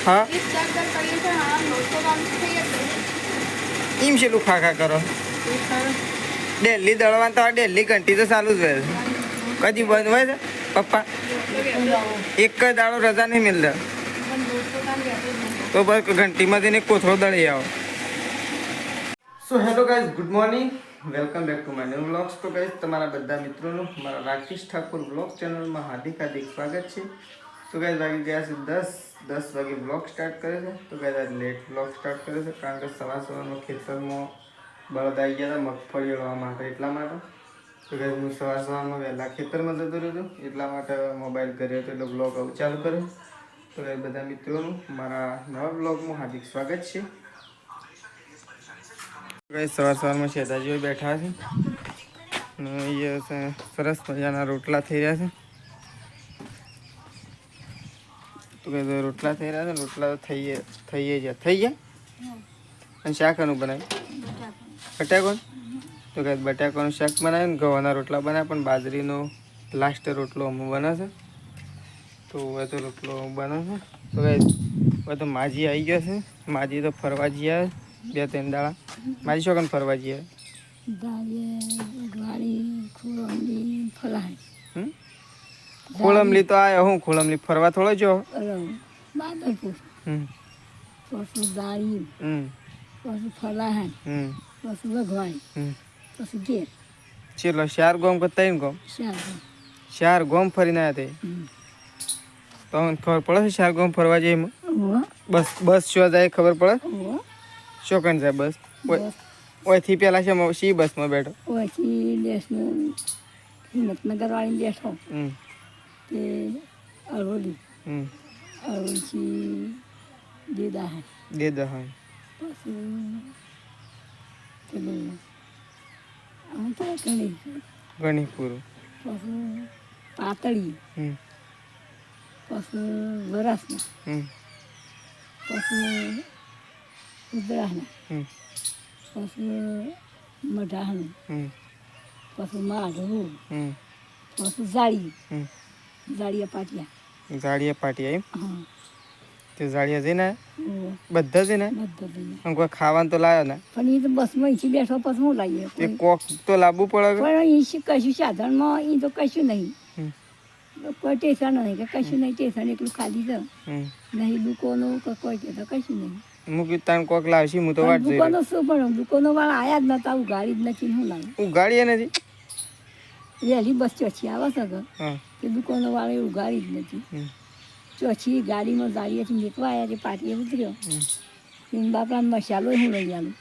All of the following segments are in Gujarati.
હા એમ છેલ્લું ખા કરો ડેલી દળવાનું તો ડેલી ઘંટી તો ચાલુ જ હોય કદી બંધ હોય છે પપ્પા એક જ દાડો રજા નહીં મિલતા તો બસ ઘંટીમાંથી ને કોથળો દળી આવો. So hello guys, good morning, welcome back to my new vlogs. તો ગાઈઝ તમારા બધા મિત્રોનું મારા રાકેશ ઠાકોર વ્લોગ ચેનલમાં હાર્દિક સ્વાગત છે. તો ગાઈઝ વાગી ગયા છે 10 વાગે વ્લોગ સ્ટાર્ટ કરે છે. તો ગાઈઝ આજ લેટ વ્લોગ સ્ટાર્ટ કરે છે કારણ કે સવારમાં ખેતરમાં બળદ આવી ગયા હતા મગફળી વળવા માટે, એટલા માટે. તો ગાઈઝ હું સવારમાં વહેલા ખેતરમાં જતો રહ્યો હતો, એટલા માટે મોબાઈલ કર્યો હતો એટલે વ્લોગ આવું ચાલુ કર્યો. તો ગાઈઝ બધા મિત્રોનું મારા નવા વ્લોગમાં હાર્દિક સ્વાગત છે. સવારમાં શેતાજીઓ બેઠા છે અને અહીંયા સરસ મજાના રોટલા થઈ રહ્યા છે. તો કે રોટલા થઈ રહ્યા છે, રોટલા થઈ ગયા અને શાકનું બનાવ્યું બટાકોન. તો કે બટાકાનું શાક બનાવ્યું, ગવાના રોટલા બનાવ્યા, પણ બાજરીનો લાસ્ટ રોટલો અમુક બને છે. તો હવે તો રોટલો બને છે. તો હવે તો માજી આવી ગયો છે. માજી તો ફરવા જઈ આવે 2-3 દાડા. મારી શું ફરવા જઈએ ખોળમલી તો આયો હું ખોળમલી ફરવા થોડો જો ચલો 4 ગામ કે 3 ગામ 4 ગામ ફરીને આવ્યા તે તો ખબર પડે છે 4 ગામ ફરવા જઈએ બસ શું જાય ખબર પડે શું કણ જાય બસ ઓયથી પેલા છે સી બસમાં બેઠો ઓયથી દેશનું હિંમતનગર વાળી બેઠો તે અરોડી અરોડથી દેદા હે પછી પેલું આમ તો ગણીપુર પછી પાતળી પછી વરસના પછી ઉદરાહના પછી મઢાહનું પછી માઢવું પછી જાળિયા પાટિયા એમ હા તે જાળિયા જઈને બધા જઈને બધા કોઈ ખાવાનું તો લાવ્યો ને પણ એ તો બસમાં અહીંથી બેઠો પછી હું લાવીએ એ કોક તો લાવવું પડે પણ એ કશું સાધનમાં એ તો કશું નહીં કોઈ ટેશન નહીં કે કશું નહીં, ટેશન એટલું ખાલી છે નહીં દુકાનો કે કોઈ કે તો કશું નહીં. મૂકી તાન કોક લાવશી હું તો વાટ જોઈ દુકાનો શું પણ દુકાનો વાળા આયા જ નતા, ઉગાડી જ નથી, શું લાવે ઉગાડીએ નથી વહેલી બસ ચોથી આવે છે કે દુકાનો વાળા ઉગાડી જ નથી. ચોથી ગાડીમાં જાળીએથી નીકળવા આવ્યા તે પાટીએ ઉતર્યો એમ બાપરા મસાલો હું લઈ આવું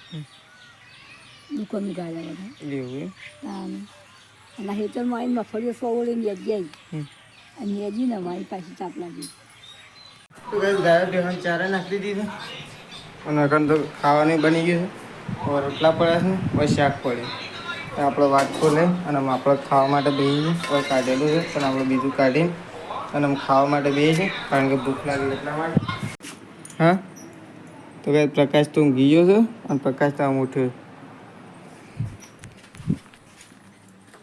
દુકાન ઉગાડ્યા બધા એવું અને હેતરમાં આવીને મફળીઓ સોવડીને નેજી આવી અને નેજીને મારી પાછી તાપ લાગી. તો ગાયો બેહન ચારે નાખી દીધી અને અગર તો ખાવાની બની ગયું છે, રોટલા પડ્યા છે, પછી શાક પડે આપણે વાત ખોલે અને આપણે ખાવા માટે બેસી હવે કાઢેલું છે પણ આપણે બીજું કાઢીને અને ખાવા માટે બેસી છે કારણ કે ભૂખ લાગી એટલા માટે. હા તો કઈ પ્રકાશ તો ઊંઘી ગયો છે અને પ્રકાશ તો આમ ઉઠ્યો.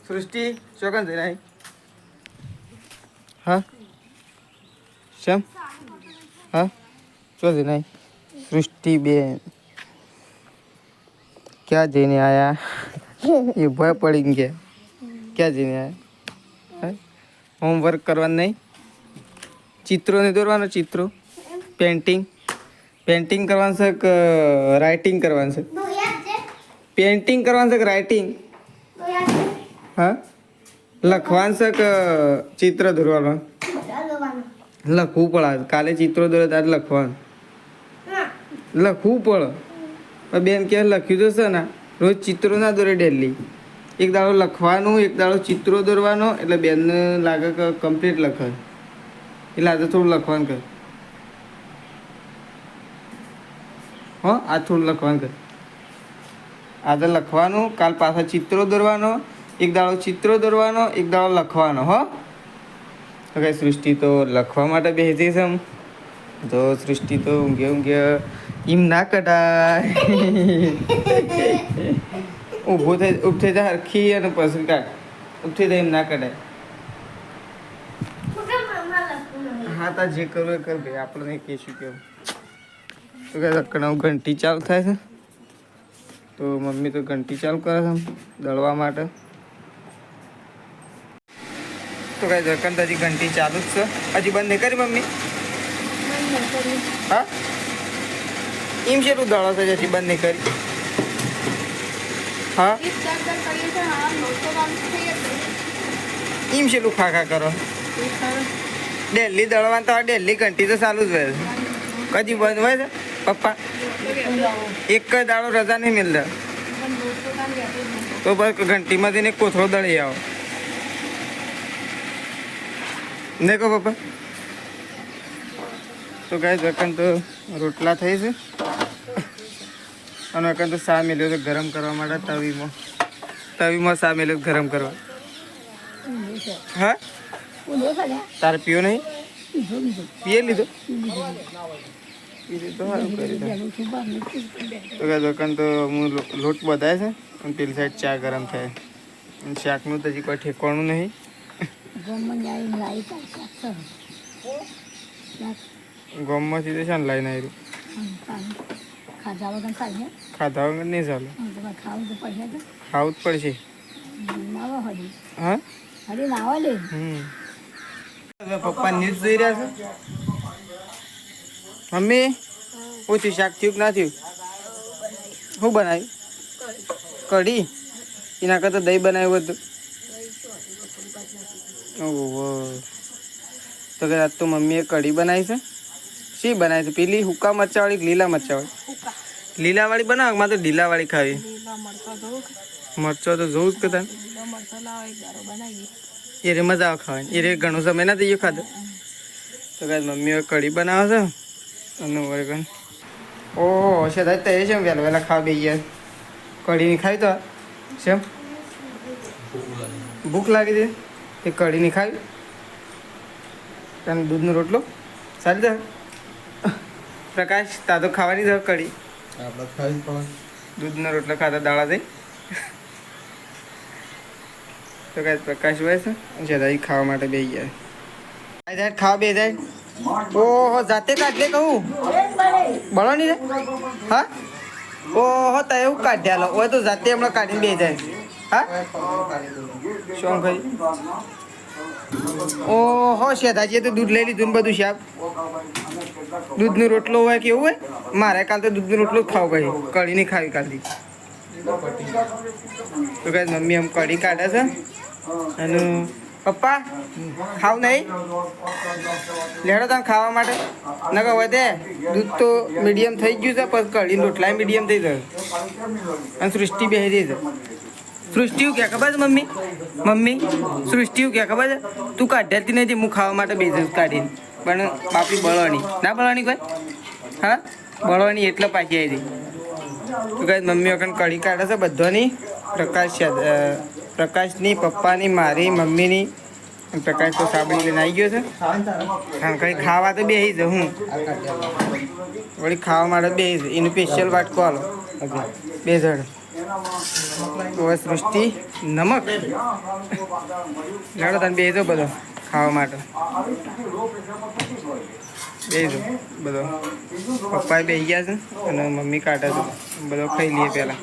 સૃષ્ટિ ચોકન જઈને આવી હા શ્યામ હા ચો જઈને આવી સૃષ્ટિબેન ક્યાં જઈને આયા એ ભય પડી ગયા ક્યાં જઈને આયા હોમવર્ક કરવાનું નહીં, ચિત્રો નહીં દોરવાનું, ચિત્રો પેન્ટિંગ કરવાનું છે કે રાઇટિંગ કરવાનું છે, પેન્ટિંગ કરવાનું છે કે રાઇટિંગ હા લખવાનું છે કે ચિત્ર દોરવાનું લખવું પડે. કાલે ચિત્રો દોરે ત્યારે લખવાનું લખવું પડે. બેન કે લખ્યું તો છે ને રોજ ચિત્રો ના દોરે ડેલી, એક દાડો લખવાનું એક દાડો ચિત્રો દોરવાનો એટલે બેનને લાગે કે કમ્પ્લીટ લખે એટલે આજે થોડું લખવાનું કર હા આ થોડું લખવાનું કર આજે લખવાનું કાલ પાછા ચિત્રો દોરવાનો, એક દાડો ચિત્રો દોરવાનો એક દાડો લખવાનો હો. કઈ સૃષ્ટિ તો લખવા માટે બેસી છે તો સૃષ્ટિ તો ઊંઘે એમ ના કઢાય ઊભું થઈ જાય હરખી અને પછી કાઢ ઉઠી જાય એમ ના કઢાય. હા તા જે કરવું એ કર ભાઈ, આપણે નહીં કહીશું કેવું તો કે કણાવ ઘંટી ચાલુ થાય છે. તો મમ્મી તો ઘંટી ચાલુ કરે છે દળવા માટે. તો કઈ દરકન હજી ઘંટી ચાલુ જ છે. હજી બંધ નહીં કરી મમ્મી? હા એમ છે તું દળો છે હજી બંધ નહીં કરી? હા એમ છે તું ખા કરો ડેલી દળવા તો ડેલી ઘંટી તો ચાલુ જ હોય. કદી બંધ હોય છે પપ્પા? એક જ દાડો રજા નહીં મિલતા તો બસ ઘંટીમાંથી ને કોથળો દળી આવો ને કહો પપ્પા. તો ગાય દકન તો રોટલા થઈ છે અને અકન તો શા મેલ્યો તો ગરમ કરવા માટે તવીમાં શા મેલ્યો ગરમ કરવા. હા તારે પીવો નહીં? પીએ લીધો? તો સારું કર્યું. તો ગાય દકન તો હું લોટ બધાય છે અને પેલી સાઈડ ચા ગરમ થાય અને શાકનું તો હજી કોઈ ઠેકવાનું નહીં. ગોમમાંથી તો શાને લાઈને આવ્યું? ખાધા વગર નહીં ચાલે. ખાવું જ પડશે. હા પપ્પા ન્યૂઝ જોઈ રહ્યા છે. મમ્મી ઓછું શાક થયું કે ના થયું? શું બનાવ્યું? કઢી? એના કરતાં દહીં બનાવ્યું હતું. ઓહો તો કે આજ તો મમ્મીએ કઢી બનાવી છે. શી બનાવી છે? પેલી હુક્કા મરચાવાળી લીલા મરચાવાળી? લીલાવાળી બનાવ માં તો ઢીલાવાળી ખાવી. મરચો તો જોવું જ કદાચ એ રે મજા આવે ખાવાની. એ રે ઘણો સમય ના થઈ ગયો ખાધો. તો કાંઈ મમ્મીઓ કઢી બનાવે છે અને વળગણ ઓહો છે થાય તો એ છે વહેલા વહેલા ખાવા બે ગયા. કઢી નહીં ખાવી તો સેમ ભૂખ લાગી હતી એ કઢી નહીં ખાવી. તને દૂધનો રોટલો સારી જાય. પ્રકાશ તા તો ખાવાની જ કઢી આપણે ખાવી પડે. દૂધનો રોટલો ખાતા દાડા થઈ. તો કાંઈ પ્રકાશ હોય છે જરા ખાવા માટે બે ગયા. જાય ખાવા બે જાય. ઓહો જાતે કાઢ લે કહું બળો નહીં રે. હા ઓહો તા એવું કાઢ્યા લો હોય તો જાતે હમણાં કાઢીને બે જાય. હા શું ભાઈ? ઓહો શેઠાજીએ તો દૂધ લઈ લીધું ને બધું શાક. દૂધનો રોટલો હોય કે એવું હોય? મારે કાલ તો દૂધનો રોટલો જ ખાવો ભાઈ. કઢી નહીં ખાવી કાલથી. તો કાંઈ મમ્મી આમ કઢી કાઢે છે અને પપ્પા ખાવ નહીં લેડો તમે ખાવા માટે નકર હોય તે દૂધ તો મીડિયમ થઈ ગયું છે પછી કઢી રોટલા મીડિયમ થઈ જાય અને સૃષ્ટિ બેસી રહી છે. સૃષ્ટિ એવું ક્યાં ખબર છે મમ્મી સૃષ્ટિ એવું ક્યાં ખબર છે? તું કાઢ્યાતી નથી હું ખાવા માટે બેસી કાઢીને પણ બાપી બળવાની ના બળવાની કોઈ? હા બળવાની એટલે પાછી આવી હતી. તો કાંઈ મમ્મી વખત કઢી કાઢે છે બધાની. પ્રકાશની પપ્પાની મારી મમ્મીની અને પ્રકાશ તો સાબડી લઈને આવી ગયો છે. કારણ કે ખાવા તો બેસી છે હું વળી ખાવા માટે બેસી છે એનું સ્પેશિયલ વાટકો આલો બે જણ. તો સૃષ્ટિ નમક લડો તને બેસજો બધો ખાવા માટે બેસજો બધો. પપ્પાએ બેસી ગયા છે અને મમ્મી કાઢે છે બધો ખાઈ લઈએ પહેલાં.